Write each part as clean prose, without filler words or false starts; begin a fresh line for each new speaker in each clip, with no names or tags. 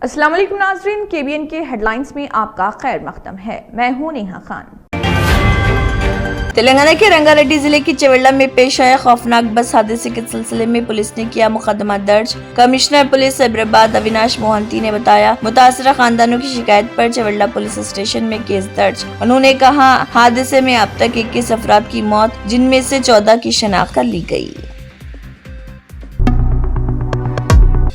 अस्सलाम वालेकुम नाज़रीन, KBN के हेडलाइंस में आपका खैर मकदम है। मैं हूं नेहा खान।
तेलंगाना के रंगारेड्डी जिले की चेवेल्ला में पेश आए खौफनाक बस हादसे के सिलसिले में पुलिस ने किया मुकदमा दर्ज। कमिश्नर पुलिस सैबराबाद अविनाश मोहंती ने बताया, मुतासरा खानदानों की शिकायत पर चेवेल्ला पुलिस स्टेशन में केस दर्ज। उन्होंने कहा, हादसे में अब तक 21 अफराद की मौत, जिनमें से 14 की शनाख्त कर ली गई।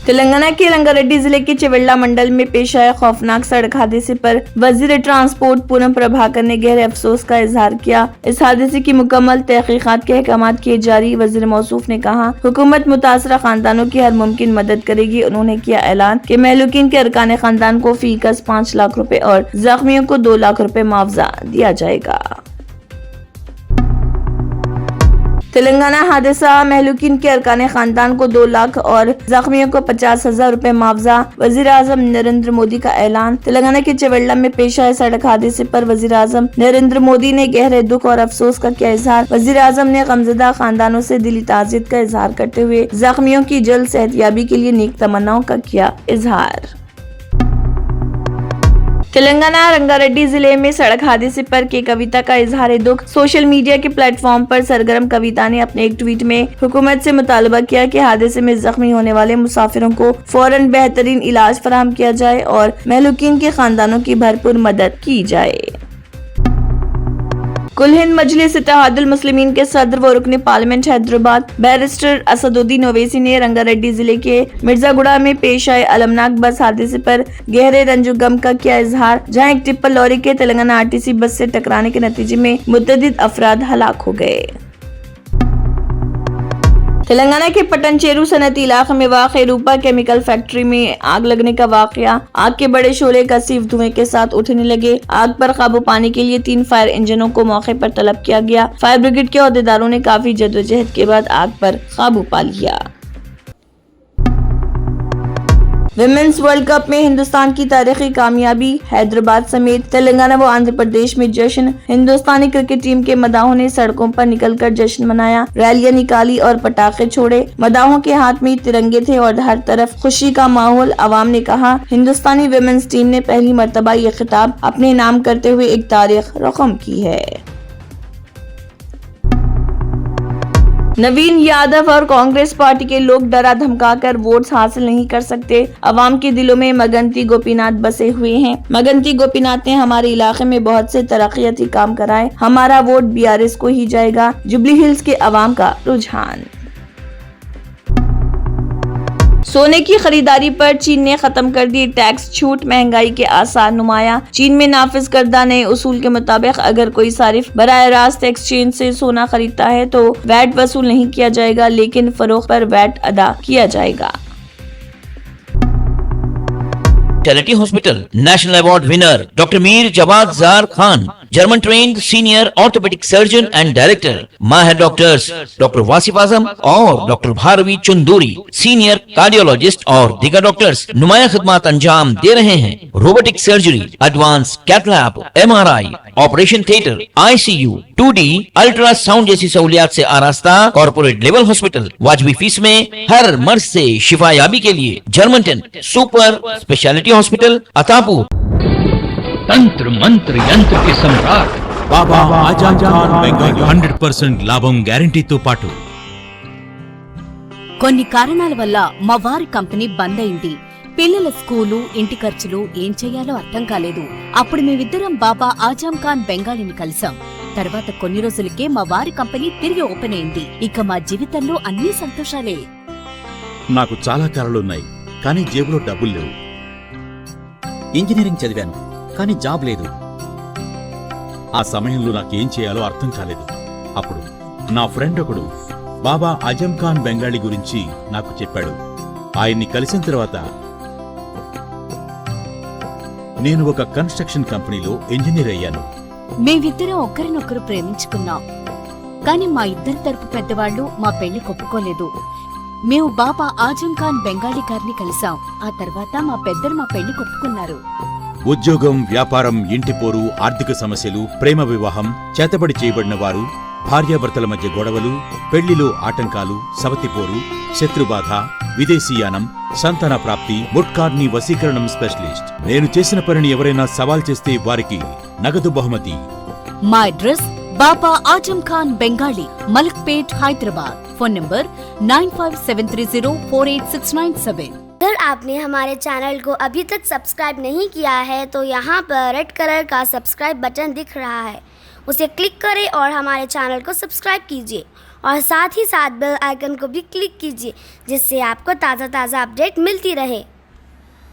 तेलंगाना के रंगारेड्डी जिले के चेवेल्ला मंडल में पेश आए खौफनाक सड़क हादसे पर वजीर ट्रांसपोर्ट पूनम प्रभाकर ने गहरे अफसोस का इजहार किया। इस हादसे की मुकम्मल तहकीकात के अहकाम किए जारी। वजीर मौसूफ ने कहा, हुकूमत मुतासरा खानदानों की हर मुमकिन मदद करेगी। उन्होंने किया ऐलान कि महलूकीन के अरकान खानदान को फीकस 5 लाख रुपए और जख्मियों को 2 लाख रुपए मुआवजा दिया जाएगा। तेलंगाना हादसा, महलूकीन के अरकान खानदान को 2 लाख और जख्मियों को 50,000 रुपए मुआवजा। वजीर आजम नरेंद्र मोदी का ऐलान। तेलंगाना के चेवेल्ला में पेश आए सड़क हादसे पर वजीर आजम नरेंद्र मोदी ने गहरे दुख और अफसोस का किया इजहार। वजीर आजम ने गमज़दा खानदानों से दिली ताज़ियत का इजहार करते हुए जख्मियों की जल्द सेहतयाबी के लिए नेक तमन्नाओं का किया इजहार। तेलंगाना रंगारेड्डी जिले में सड़क हादसे पर के कविता का इजहार दुख। सोशल मीडिया के प्लेटफॉर्म पर सरगर्म कविता ने अपने एक ट्वीट में हुकूमत से मुतालबा किया कि हादसे में जख्मी होने वाले मुसाफिरों को फौरन बेहतरीन इलाज फराहम किया जाए और महलूकीन के खानदानों की भरपूर मदद की जाए। कुल हिंद मजलिस इत्तेहादुल मुस्लिमीन के सदर व रुकने पार्लियामेंट हैदराबाद बैरिस्टर असदुद्दीन ओवैसी ने रंगारेड्डी जिले के मिर्जागुड़ा में पेश आए अलमनाक बस हादसे पर गहरे रंजो गम का किया इजहार, जहां एक टिप्पर लॉरी के तेलंगाना RTC बस से टकराने के नतीजे में मुतअद्दिद अफराद हलाक हो गए। तेलंगाना के पटनचेरू सनती इलाके में वाक़ रूपा केमिकल फैक्ट्री में आग लगने का वाक़या। आग के बड़े शोले कसीफ धुएं के साथ उठने लगे। आग पर काबू पाने के लिए 3 फायर इंजनों को मौके पर तलब किया गया। फायर ब्रिगेड के अहदेदारों ने काफी जद्दोजहद के बाद आग पर काबू पा लिया। विमेंस वर्ल्ड कप में हिंदुस्तान की तारीखी कामयाबी, हैदराबाद समेत तेलंगाना व आंध्र प्रदेश में जश्न। हिंदुस्तानी क्रिकेट टीम के मदाहों ने सड़कों पर निकलकर जश्न मनाया, रैलियां निकाली और पटाखे छोड़े। मदाहों के हाथ में तिरंगे थे और हर तरफ खुशी का माहौल। अवाम ने कहा, हिंदुस्तानी विमेंस टीम ने पहली मर्तबा ये खिताब अपने नाम करते हुए एक तारीख रकम की है। नवीन यादव और कांग्रेस पार्टी के लोग डरा धमकाकर वोट्स हासिल नहीं कर सकते। अवाम के दिलों में मगंती गोपीनाथ बसे हुए हैं। मगंती गोपीनाथ ने हमारे इलाके में बहुत से तरक्याती काम कराए। हमारा वोट BRS को ही जाएगा, जुबली हिल्स के अवाम का रुझान। सोने की खरीदारी पर चीन ने खत्म कर दी टैक्स छूट, महंगाई के आसार नुमाया। चीन में नाफिज करदा नए उसूल के मुताबिक अगर कोई सारिफ बराह रास्त एक्सचेंज से सोना खरीदता है तो वैट वसूल नहीं किया जाएगा, लेकिन फरोख्त पर वैट अदा किया जाएगा।
Charity hospital national award winner doctor Mir Jawad Zar Khan, German trained senior orthopaedic surgeon and director, माहिर डॉक्टर्स डॉक्टर वासिफ आजम और doctor Bharvi Chanduri, senior cardiologist और दीगर डॉक्टर्स नुमाया खिदमत अंजाम दे रहे हैं। Robotic surgery, advance cath lab, MRI, operation theatre, ICU, 2D ultrasound जैसी सहूलियात से आरास्ता कॉर्पोरेट लेवल हॉस्पिटल। वाजबी फीस में हर मर्ज से शिफायाबी के लिए German tent super speciality hospital Attapur.
तंत्र मंत्र यंत्र के सम्राट
बाबा आजम खान బెంగాలీ 100% లాభం గ్యారెంటీతో పాటు
కొన్ని కారణాల వల్ల మా వారి కంపెనీ బంద్ అయింది. పిల్లల స్కూలు, ఇంటి ఖర్చులు ఏం చేయాలో అర్థం కాలేదు. అప్పుడు మేమిద్దరం బాబా ఆజం ఖాన్ బెంగాలీని కలిసాం. తర్వాత కొన్ని రోజులకే మా వారి కంపెనీ తిరిగి ఓపెన్ అయింది. ఇక మా జీవితంలో అన్ని సంతోషాలే.
నాకు చాలా కలలున్నాయి, కానీ జేబులో డబ్బులు లేవు.
ఇంజనీరింగ్ చదివాను, కానీ జాబ్ లేదు.
ఆ సమయంలో నాకేం చేయాలో అర్థం కాలేదు. అప్పుడు నా ఫ్రెండ్ ఒకడు బాబా ఆజం ఖాన్ బెంగాలీ గురించి నాకు చెప్పాడు. ఆయన్ని కలిసిన తర్వాత నేను ఒక కన్స్ట్రక్షన్ కంపెనీలో ఇంజనీర్ అయ్యాను.
మేమిద్దరం ఒకరినొకరు ప్రేమించుకున్నాం, కానీ మా ఇద్దరి తరపు పెద్దవాళ్లు మా పెళ్లి ఒప్పుకోలేదు. మేము బాబా ఆజం ఖాన్ బెంగాలీ గారిని కలిసాం. ఆ తర్వాత మా పెద్దలు మా పెళ్లి ఒప్పుకున్నారు.
ఉద్యోగం, వ్యాపారం, ఇంటి పోరు, ఆర్థిక సమస్యలు, ప్రేమ వివాహం, చేతబడి చేయబడిన వారు, భార్యాభర్తల మధ్య గొడవలు, పెళ్లిలో ఆటంకాలు, సవతిపోరు, శత్రుబాధ, విదేశీయానం, సంతాన ప్రాప్తి, ముట్కార్ని వశీకరణం స్పెషలిస్ట్. నేను చేసిన పనిని ఎవరైనా సవాల్ చేస్తే వారికి నగదు బహుమతి.
మా address Baba Azam Khan Bengali, Malakpet, Hyderabad. Phone number 9573048697।
अगर आपने हमारे चैनल को अभी तक सब्सक्राइब नहीं किया है तो यहाँ पर रेड कलर का सब्सक्राइब बटन दिख रहा है, उसे क्लिक करें और हमारे चैनल को सब्सक्राइब कीजिए और साथ ही साथ बेल आइकन को भी क्लिक कीजिए जिससे आपको ताज़ा अपडेट मिलती रहे।